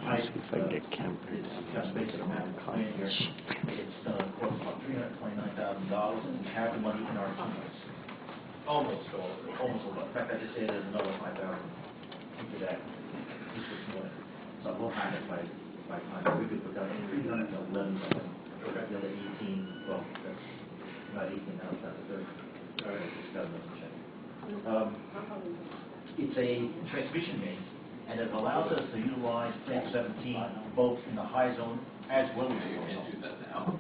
type, just basic math plan here, it's cost about $329,000, and we have the money in our accounts. Almost all of it. Almost all of it. In fact, I just say there's another $5,000 into that this morning. So we'll have it by time. We could put down 311 something. Okay. The other 18, well, that's not 18 now, that's a 30. All right. Just got another check. It's a transmission main, and it allows us to utilize 1017 both in the high zone as well as the low zone. Do that now.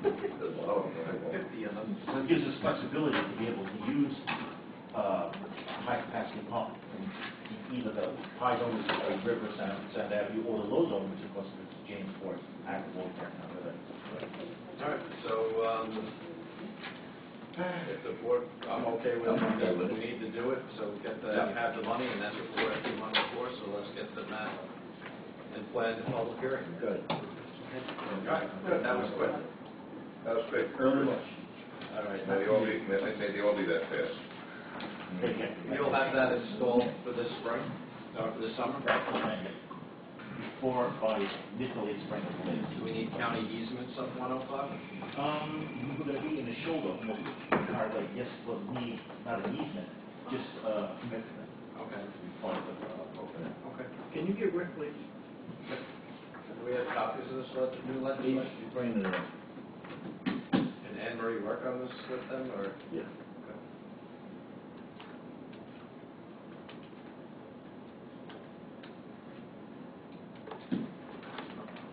So it gives us flexibility to be able to use high capacity pump in either the high zone, which is a River Sound Avenue, or the low zone, which of course is James Ford, Agawam, All right, so if the board, I'm okay with it, we need to do it, so we get the, have the money, and that's what we're asking money for, so let's get the map and plan the public hearing. Good. All right, good, that was quick. That was great. Early much. All right, May they all be that fast. you'll have that installed for this spring, or for this summer? Before, by mid to late spring. Do we need county easements up 105? We're going to be in the shoulder, our way. Yes, we'll need, not an easement, just commitment. Okay. To be part of the program. Okay. Can you give Rick, please? Do we have copies of this new legislation? He's bringing it up. And Anne Marie work on this with them, or? Yeah. Okay.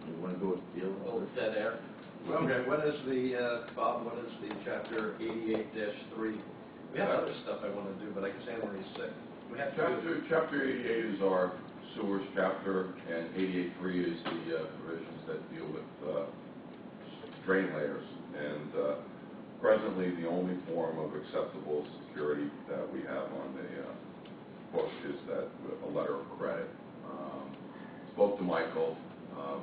You want to go with Bill? Little dead air. Okay, what is the, Bob, what is the chapter 88-3? We have other stuff I want to do, but I guess Anne Marie's sick. We have Chapter 88 is our sewers chapter, and 88.3 is the provisions that deal with drain layers. And presently, the only form of acceptable security that we have on the book is that a letter of credit. Spoke to Michael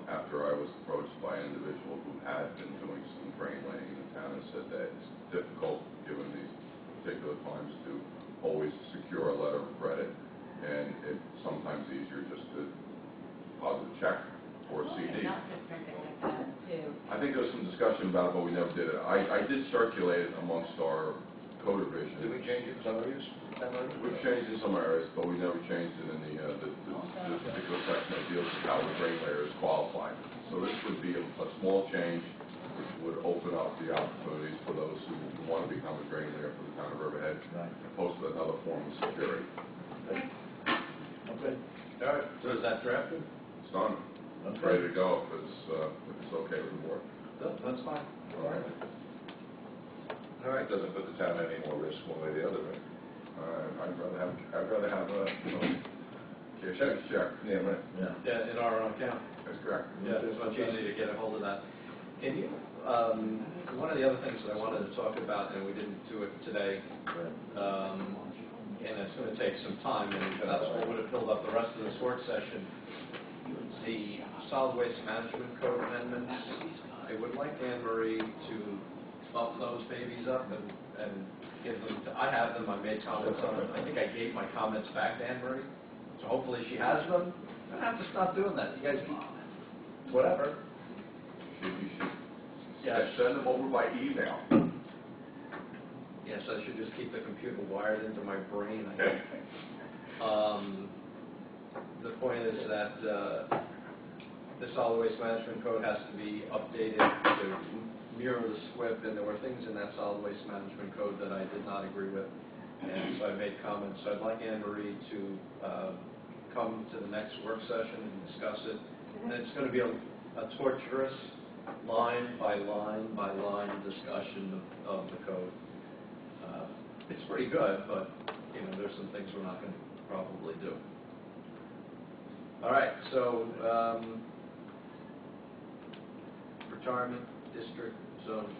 after I was approached by an individual who had been doing some drain laying in the town and said that it's difficult, given these particular times, to always secure a letter of credit, and it's sometimes easier just to deposit a check or a CD. I think there was some discussion about it, but we never did it. I did circulate it amongst our code revision. Did we change it in some areas? We've changed in some areas, but we never changed it in the particular section that deals with how the drain layer is qualified. So this would be a small change which would open up the opportunities for those who want to become a drain layer for the town of Riverhead, opposed to another form of security. Okay. All right, so is that drafted? It's done. It's ready to go if it's okay with the board. That's fine. All right. All right. It doesn't put the town at any more risk one way or the other, right? I'd rather have a check. Yeah, right. Yeah, in our account. That's correct. Yeah, it's much easier to get a hold of that. Can you, one of the other things that I wanted to talk about, and we didn't do it today, and it's going to take some time, and that's what would have filled up the rest of this work session, the solid waste management code amendments. I would like Anne Marie to bump those babies up and give them to, I have them, I made comments on them. I think I gave my comments back to Anne Marie, so hopefully she has them. I don't have to stop doing that. You guys, whatever. You should Yes. send them over by email. Yes, I should just keep the computer wired into my brain, I think. The point is that the solid waste management code has to be updated to mirror the SWIP, and there were things in that solid waste management code that I did not agree with, and so I made comments. So I'd like Anne Marie to come to the next work session and discuss it. And it's going to be a torturous line by line by line discussion of the code. It's pretty good, but there's some things we're not going to probably do. All right, so retirement district zone.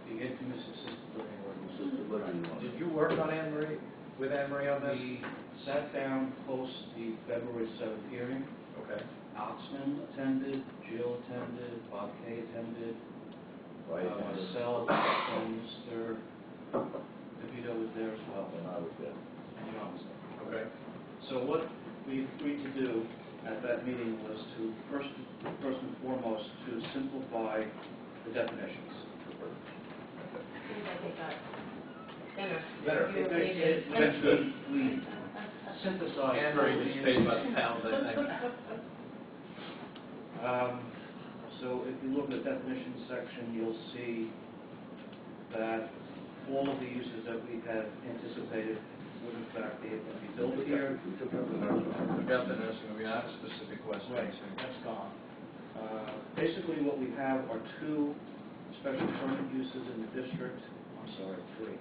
The infamous assisted living. Did you work on Anne Marie with Anne Marie on this? We sat down post the February 7th hearing. Okay. Oxman attended, Jill attended, Bob Kay attended, Right. myself, and Mr. DeVito was there as well. And I was there. And John was there. Okay. So what we agreed to do at that meeting was to first simplify the definitions. Seems like it got thinner. Better. Fewer It- pages. we synthesized. Anne Marie gets paid by the pound, I think. So if you look at the definition section, you'll see that all of the uses that we have anticipated would in fact be able to be built here. We got the nursing, we have specific questions. Right, that's gone. Basically, what we have are two special permit uses in the district. I'm sorry, three.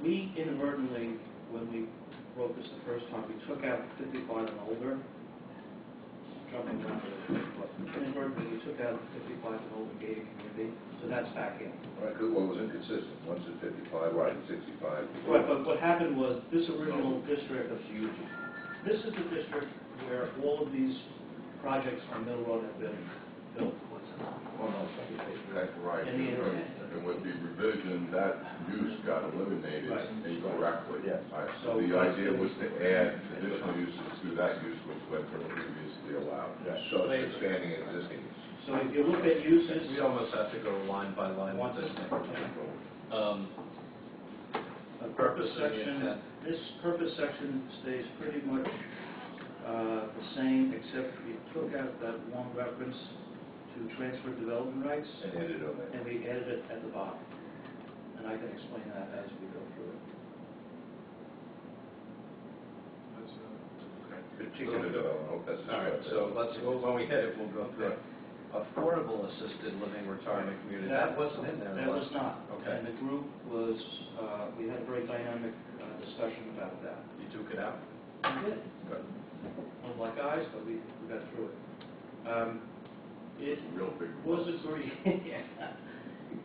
We inadvertently, when we wrote this the first time, we took out 55 and older. Jumping around a little bit, but inadvertently, we took out 55 and older gated community, so that's back in. Right, because what was inconsistent, one's at 55, one's at 65. Right, but what happened was, this original district, this is the district where all of these projects on Mill Road have been built. That's right. And the- And with the revision, that use got eliminated Right. incorrectly. Yes. So the idea was to add additional uses to that use which went from previously allowed. Yes. So it's expanding existing use. So if you look at uses. We almost have to go line by line with this thing. A purpose Purpose and section, intent. this purpose section stays pretty much the same, except we took out that one reference to transfer development rights, And ended on that. and we added it at the bottom. And I can explain that as we go through it. Particular development, I hope that's. All right, so when we hit it, we'll go through it. Affordable assisted living retirement community, that wasn't in there. That was not. Okay. And the group was, we had a very dynamic discussion about that. You took it out? We did. Good. Unlike eyes, but we got through it. It Real big. was agreed,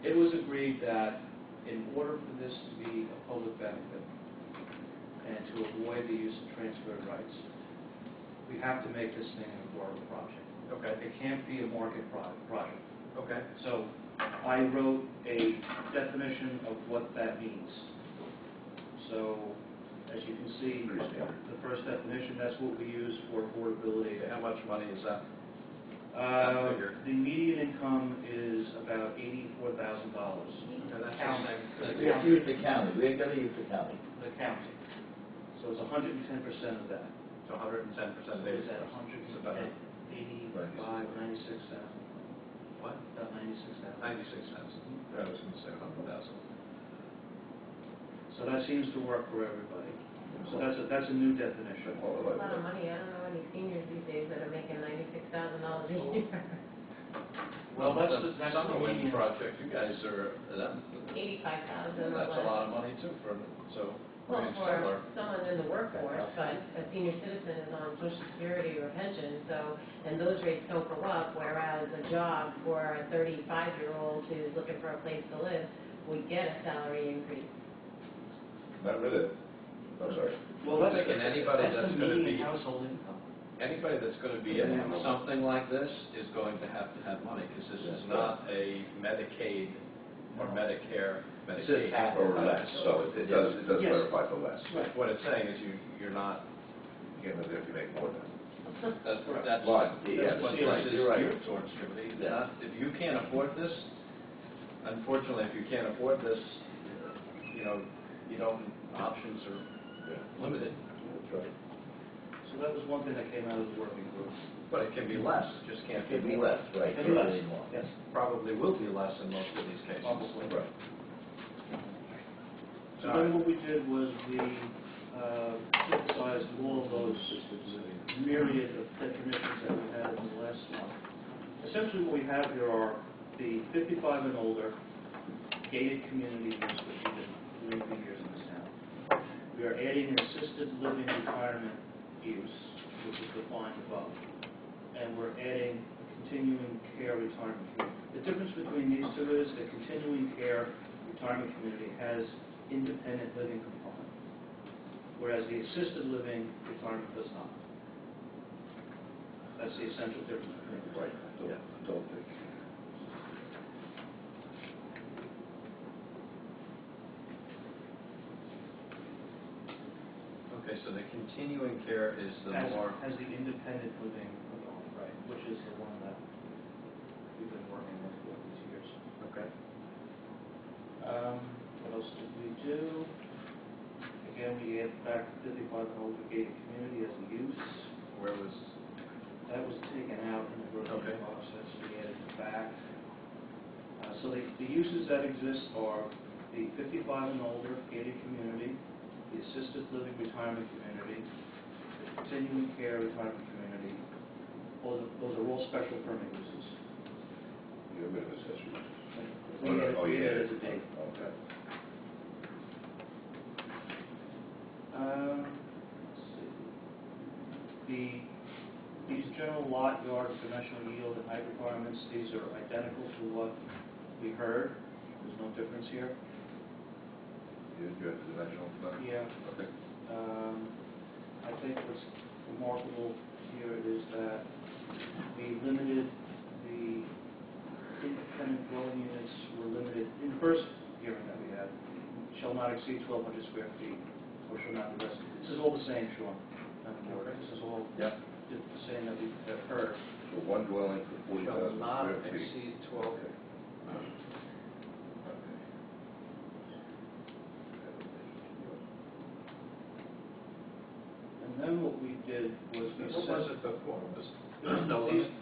it was agreed that in order for this to be a public benefit and to avoid the use of transferred rights, we have to make this thing an affordable project. Okay. It can't be a market project. Okay. So I wrote a definition of what that means. So as you can see, Pretty standard. the first definition, that's what we use for affordability. How much money is that? Figure. The median income is about $84,000. Okay, that's County. the same. We have to use the county, we ain't gonna use the county. The county. So it's 110% of that. So 110% of it. It's at It's about 185, 96,000. what? About 96,000. 96 cents. I was going to say 100,000. So that seems to work for everybody. So that's a new definition. Well, A lot of money. I don't know any seniors these days that are making $96,000 a year. Well, that's the Summerlin median. project, you guys are, that, 85,000 or that's less. a lot of money too for, so, Well, very for similar. someone in the workforce, but a senior citizen is on Social Security or pension, so, and those rates don't go up, whereas a job for a 35-year-old who's looking for a place to live would get a salary increase. Not really. I'm sorry. Well, I'm thinking anybody that's the gonna median be- household income. Anybody that's going to be in something like this is going to have money, because this is not a Medicaid or Medicare, It says Medicaid. half Or less, so it does Yes. clarify the less. Right. What it's saying is you're not, You can't live if you make more than. that's Right. that's Right. what Yes, this right. is You're right. geared towards, Timothy. It's Yeah. not- If you can't afford this, unfortunately, if you can't afford this, you don't, options are limited. That's right. So that was one thing that came out of the working group. But it can be less, just can't It be can be more. less, right, It can be less. anymore. Yes. Probably will be less in most of these cases. Probably. Right. So then what we did was we synthesized all of those myriad of definitions that we had in the last one. Essentially what we have here are the 55 and older gated community use, which we've been doing for years in this town. We are adding an assisted living retirement use, which is defined above. And we're adding a continuing care retirement community. The difference between these two is the continuing care retirement community has independent living component, whereas the assisted living retirement does not. That's the essential difference between the two. Right, don't think. Okay, so the continuing care is the more, Has the independent living component, right, which is the one that we've been working gated community as a use. Where was, That was taken out in the version Okay. process, we added it back. So the uses that exist are the 55 and older gated community, the assisted living retirement community, the continuing care retirement community. Those are all special permit uses. You're rid of accessory. We added the date. Okay. Let's see. These general lot, yard, dimensional yield, and height requirements, these are identical to what we heard. There's no difference here. You have the dimensional stuff? Yeah. Okay. I think what's remarkable here is that we limited the independent dwelling units were limited, in the first hearing that we had, shall not exceed 1,200 square feet, or shall not be less. This is all the same, Sean. This is all Yeah. the same that we have heard. So one dwelling for shall 40,000 not square feet. exceed 12. And then what we did was we What was it before?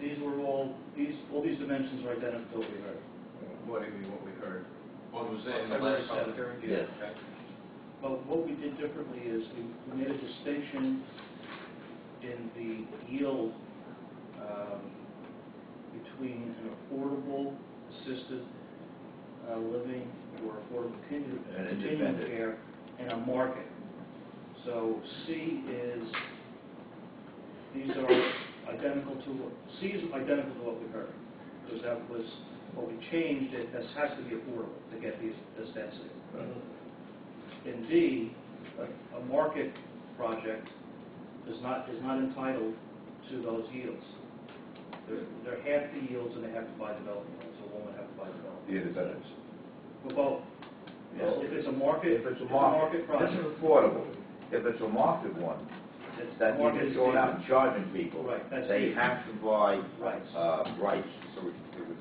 these were all these dimensions are identical to what we heard. What do you mean, what we heard? What was it in the February last public 7th. hearing? Yes. Okay. But what we did differently is we made a distinction in the yield between an affordable assisted living or affordable continuing independent. care and a market. So C is, these are identical to what, C is identical to what we heard, because that was what we changed. It has to be affordable to get this density. In D, a market project is not entitled to those yields. They're half the yields and they have to buy development rights, or one would have to buy development. The independents. For both. Yes. If it's a market, If it's a market market, project. this is affordable. If it's a market one, It's that you're market just is going the- out and charging people. Right, that's They the- have to buy, Rights. rights. So it would,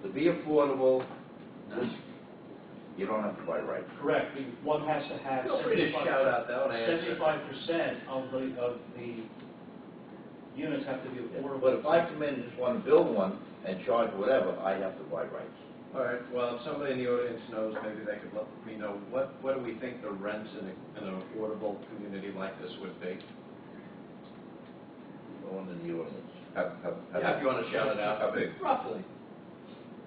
To be affordable, you don't have to buy rights. Correct. One has to have Feel free to shout out that when I answer. 75% of the units have to be affordable. But if I come in and just want to build one and charge whatever, I have to buy rights. All right, well, if somebody in the audience knows, maybe they could let me know, what do we think the rents in an affordable community like this would be? Go in the ordinance. Yeah, if you want to shout it out. How big? Roughly.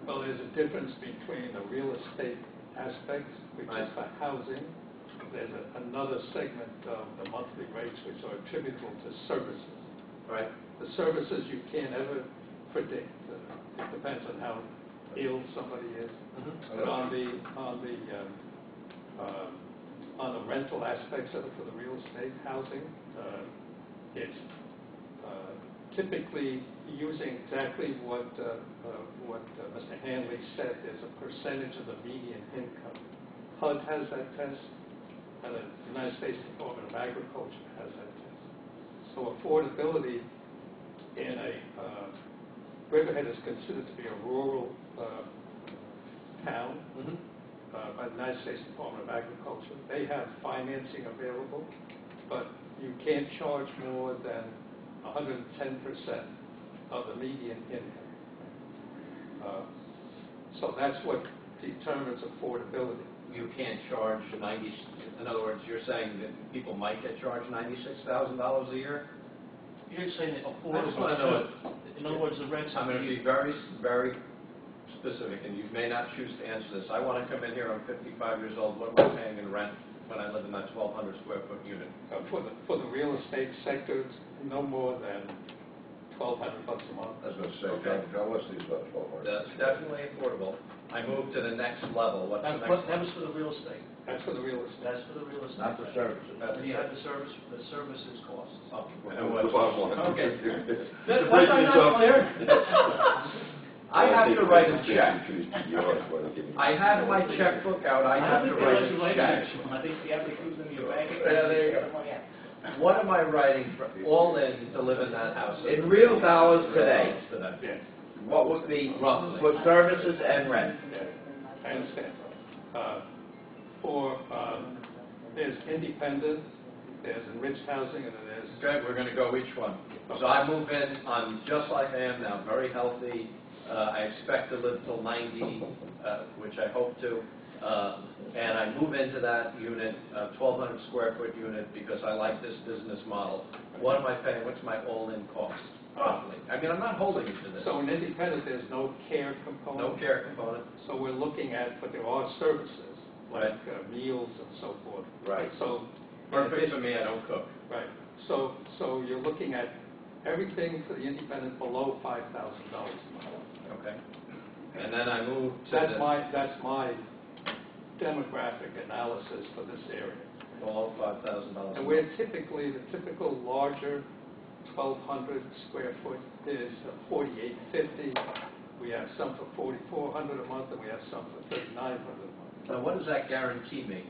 Well, there's a difference between the real estate aspects, which is for housing. There's another segment of the monthly rates which are attributable to services. Right. The services you can't ever predict. It depends on how ill somebody is. But on the rental aspects of it for the real estate housing, it's typically using exactly what Mr. Hanley said. There's a percentage of the median income. HUD has that test, and the United States Department of Agriculture has that test. So affordability in a Riverhead is considered to be a rural town by the United States Department of Agriculture. They have financing available, but you can't charge more than 110% of the median income. So that's what determines affordability. You can't charge 90, in other words, you're saying that people might get charged $96,000 a year? You're saying that I just affordable. want to know In other words, the rents. I'm going to be very, very specific, and you may not choose to answer this. I want to come in here, I'm 55 years old, what am I paying in rent when I live in that 1,200 square foot unit? For the real estate sector, it's no more than $1,200 a month. I was going to say, Okay. John Wesley's about 1,200. That's definitely affordable. I move to the next level. What's the next? That was for the real estate. That's for the real estate. That's for the real estate. Not the services. Then you have the services costs. And The bottom line. Okay. You're Was I not clear? I have to write a check. I have my checkbook out, I have to write a check. I think you have to prove them your bank. Yeah, there you go. What am I writing for, all in to live in that house? In real dollars today, Today. what would be Roughly. for services and rent? I understand. There's independent, there's enriched housing, and then there's... Okay, we're going to go each one. So I move in, I'm just like I am now, very healthy. I expect to live till 90, which I hope to. And I move into that unit, 1,200 square foot unit, because I like this business model. What am I paying? What's my all-in cost? Roughly. I mean, I'm not holding you to this. So in independent, there's no care component? No care component. So we're looking at, but there are services, like meals and so forth. Right. So... Perfect for me, I don't cook. Right. So you're looking at everything for the independent below $5,000 a month. Okay. And then I move to That's my demographic analysis for this area. below $5,000. And we're typically, the typical larger 1,200 square foot is $4,850. We have some for $4,400 a month, and we have some for $3,900 a month. Now, what does that guarantee me?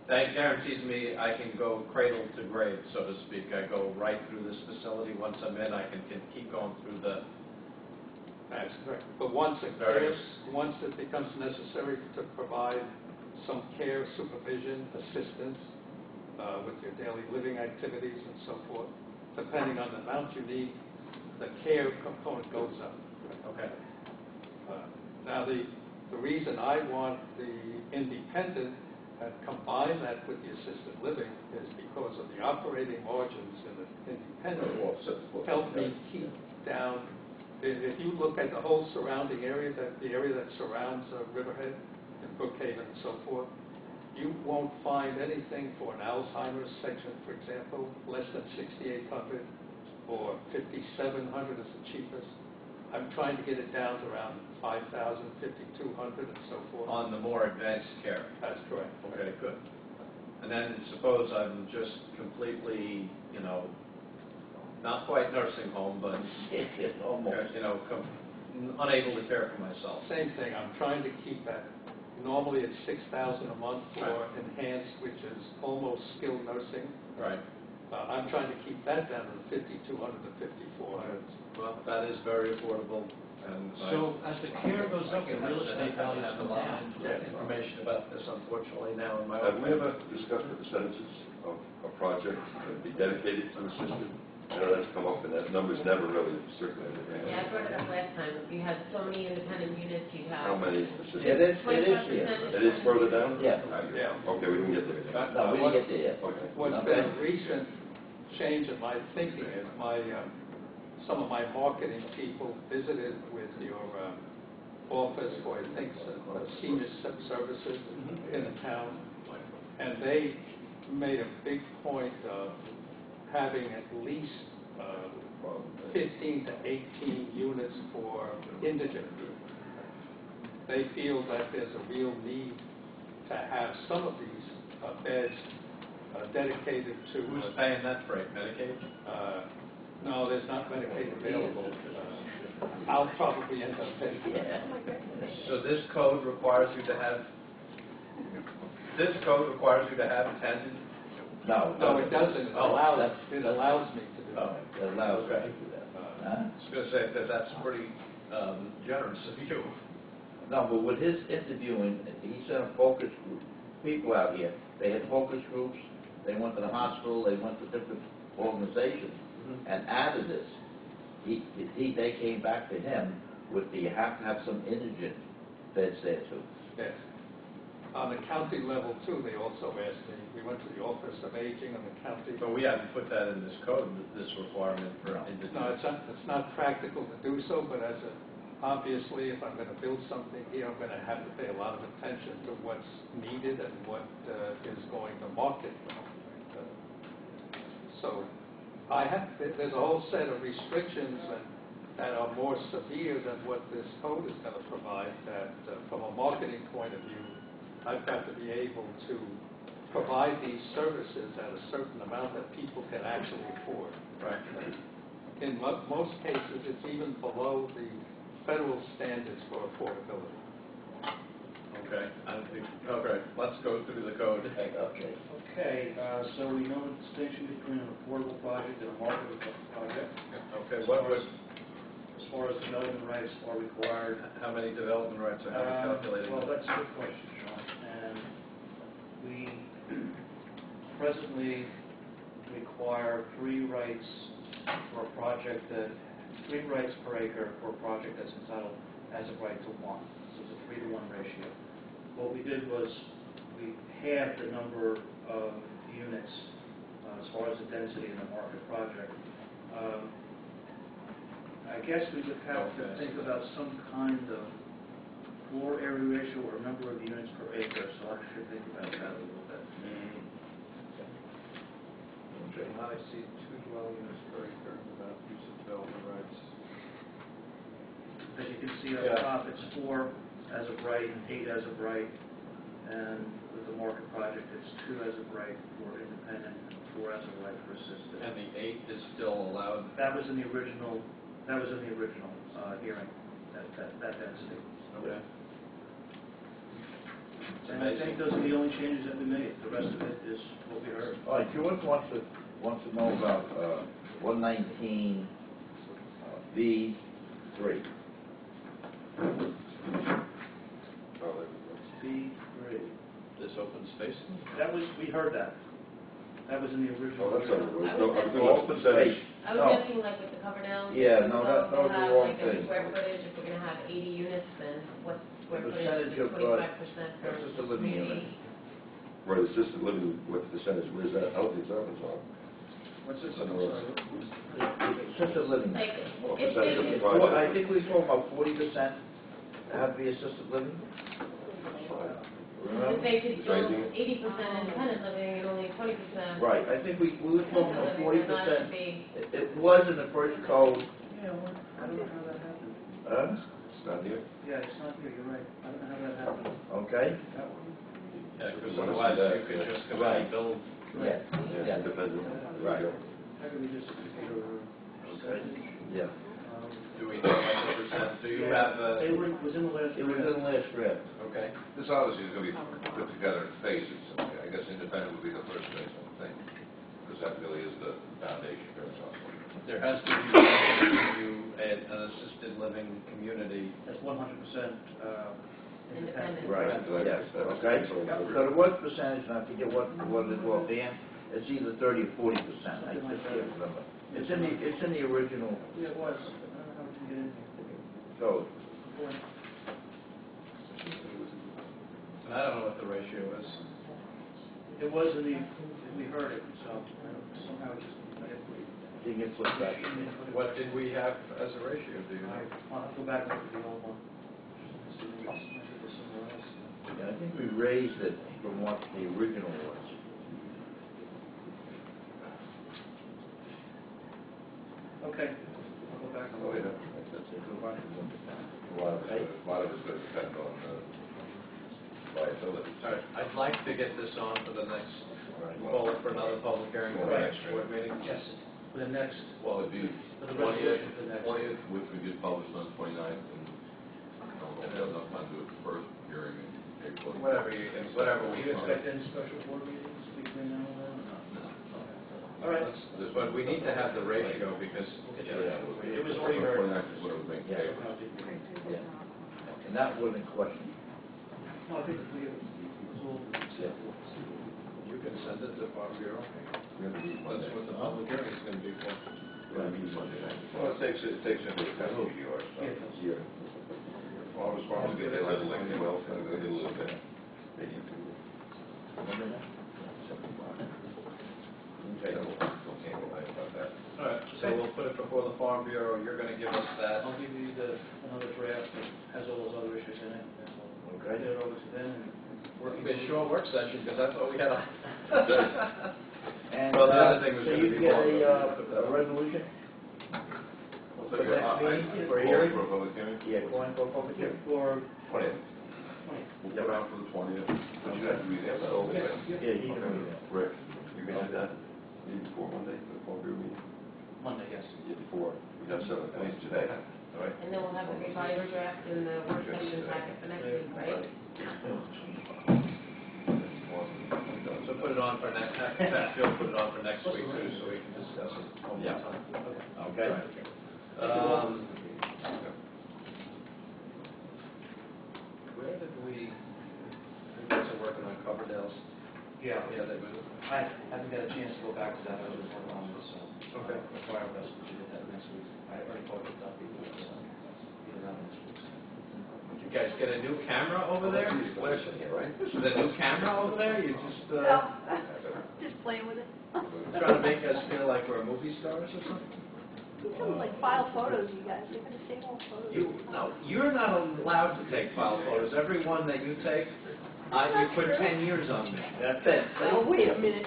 That guarantees me I can go cradle to grave, so to speak. I go right through this facility. Once I'm in, I can keep going through the... That's correct. But once it becomes necessary to provide some care, supervision, assistance with your daily living activities and so forth, depending on the amount you need, the care component goes up. Okay. Now, the reason I want the independent and combine that with the assisted living is because of the operating margins in the independent help me keep down. If you look at the whole surrounding area, the area that surrounds Riverhead and Brookhaven and so forth, you won't find anything for an Alzheimer's section, for example, less than $6,800 or $5,700 is the cheapest. I'm trying to get it down to around $5,000, $5,200 and so forth. On the more advanced care. That's correct. Okay, good. And then suppose I'm just completely, not quite nursing home, but Almost. unable to care for myself. Same thing, I'm trying to keep that. Normally it's $6,000 a month for enhanced, which is almost skilled nursing. Right. I'm trying to keep that down to $5,200 to $5,400. Well, that is very affordable. And So as the care goes up, the real estate values have a come lot down. of information about this, unfortunately, now in my Have own we ever discussed the percentages of a project that would be dedicated to assisted? I know that's come up, and that number's never really circulated. Yeah, I brought it up last time. If you had so many independent units, you'd have... How many Yeah, assisted? it is here. It is further down? Yeah. Yeah. Okay, we didn't get there yet. No, we didn't get there yet. Okay. What's Okay. been a recent change in my thinking is some of my marketing people visited with your office for, I think, senior services in the town, and they made a big point of having at least 15 to 18 units for indigent. They feel that there's a real need to have some of these beds dedicated to... Who's paying that freight? Medicaid? No, there's not Medicaid available. I'll probably end up paying for that. So this code requires you to have 10? No, it doesn't. It Oh, allows me to do Oh, that. It allows us Okay. to do that. Huh? I was going to say that that's pretty generous of you. No, but with his interviewing, he sent a focus group, people out here. They had focus groups, they went to the hospital, they went to different organizations, and out of this, they came back to him with you have to have some indigent beds there too. Yes. On the county level, too, they also asked me, we went to the Office of Aging on the county. But we haven't put that in this code, this requirement for No. indigent. No, it's not practical to do so, but obviously, if I'm going to build something here, I'm going to have to pay a lot of attention to what's needed and what is going to market. So there's a whole set of restrictions that are more severe than what this code is going to provide, that from a marketing point of view, I've got to be able to provide these services at a certain amount that people can actually afford. Right. In most cases, it's even below the federal standards for affordability. Okay. Okay, let's go through the code. Okay. Okay, so we know the distinction between an affordable project and a marketable project. Okay, what was, As far as development rights are required. how many development rights are calculated? Well, that's a good question, Sean. And we presently require 3 rights for a project that, 3 rights per acre for a project that's entitled as of right to 1. So it's a 3-to-1 ratio. What we did was we halved the number of units as far as the density in the market project. I guess we would have to think about some kind of floor area ratio or number of units per acre, so I should think about that a little bit. I see 2 dwelling units per acre without use of development rights. As you can see up top, it's 4 as of right and 8 as of right, and with the market project, it's 2 as of right for independent and 4 as of right for assisted. And the 8 is still allowed? That was in the original, hearing, that density. Okay. And I think those are the only changes that we made. The rest of it is what we heard. All right, George wants to know about 119 B3. B3. This open space? That was, we heard that. That was in the original. Oh, that's hearing. not, no, I think all percentage, I was No. guessing like with the Coverdell. Yeah, no, that we'll was the have wrong like a thing. square footage, if we're gonna have 80 units, then what's square The footage, percentage of, 25% for assisted living units. right, assisted living, what percentage, where's that, I don't think that was on. What's this? Somewhere else. Assisted living. Like, Well, if percentage of they, the Well, I project. think we talked about 40% have to be assisted living. if Remember? they could Is go there anything- 80% independent living and only 20%. Right, I think we were talking about assisted living, then that 40%. should be- It was in the first code. Yeah, I don't know how that happened. It's not here? Yeah, it's not here, you're right. I don't know how that happened. Okay? Yeah, because otherwise you could just go ahead and build. Yeah. Yeah, independent. Right. How can we just figure Okay. Yeah. Do we know what the percent, do you have They a, were, it was in the last. It was in the last draft. okay? This obviously is going to be put together in phases. I guess independent would be the first phase, I would think, because that really is the foundation here. There has to be an assisted living community. That's 100% independent. Independent. Right, yes, okay. So the what percentage, and I forget what it was, Dan, it's either 30 or 40%, I just can't remember. It's in the original, Yeah, it was. I don't know how it didn't get in here. so, And I don't know what the ratio is. It was in the, we heard it, so somehow it just, didn't get flipped back. What did we have as a ratio, do you know? I'll have to go back and look at the old one. See if it's somewhere else. Yeah, I think we raised it from what the original was. Okay, I'll go back and Oh, look. yeah. A lot of it's going to depend on liability. All right, I'd like to get this on for the next, Right. call it for another public hearing for the next board meeting. Yes, for the next, Well, it'd be for the resolution for the next. 20th, which we did publish on the 29th, and I don't know if we have enough time to do it the first hearing in April. Whatever you can, whatever Do we you can. expect any special board meetings between now and then? No. All right. But we need to have the ratio because It was already heard. 29th is what it would make Yeah. April. Yeah. And that wasn't questioned. No, I think we, it was all. you can send it to Farm Bureau. We're going to meet Monday. That's what the public hearing is going to be for. We're going to meet Monday night. Well, it takes into account New York, so. Yeah. Well, as far as we get a little, well, a little bit. Maybe two. Okay, don't worry about that. All right, so we'll put it before the Farm Bureau. You're going to give us that. I'll give you another draft that has all those other issues in it. Okay. Get it over to them and It's been a short work session because I thought we had a. And, Well, the other thing was so gonna you be get longer. a resolution So for you're- next meeting, for a Call hearing? For a public hearing? Yeah, going for a public hearing. for 20th. 20. We'll put it out for the 20th, but you have to be there, so. Yeah, you can do that. Rick, you can do that, maybe before Monday, the Fall Beer meeting? Monday, yes. Yeah, before, we have 7 days today, all right? And then we'll have the revised draft in the work session packet for next week, right? So put it on for next, Phil, put it on for next week too, so we can discuss it one more Yeah. time. Okay? Where did we guys are working on Coverdale's? Yeah. Yeah, they were. I haven't got a chance to go back to that, I was working on this, so. Okay. I'll try our best to do that next week. I already talked to Duffy, so be around next week. You guys get a new camera over there? Flashing here, right? Is there a new camera over there? You just, Just playing with it. trying to make us feel like we're movie stars or something? You can like file photos, you guys. You're gonna save all photos. No, you're not allowed to take file photos. Every one that you take, you put 10 years on me. That's it. Oh, wait a minute.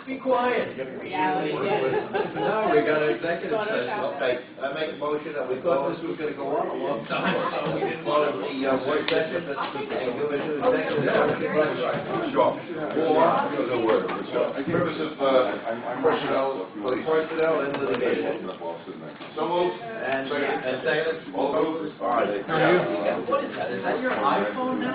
Be quiet. Reality, yeah. No, we got an executive session. Okay, I make a motion that we We thought go this was gonna go on a long time, so we didn't out want of to. the work session and go into executive session. Sure. No word. Purpose of personnel and litigation. So moved. And second, All those? all right. What is that? Is that your iPhone now?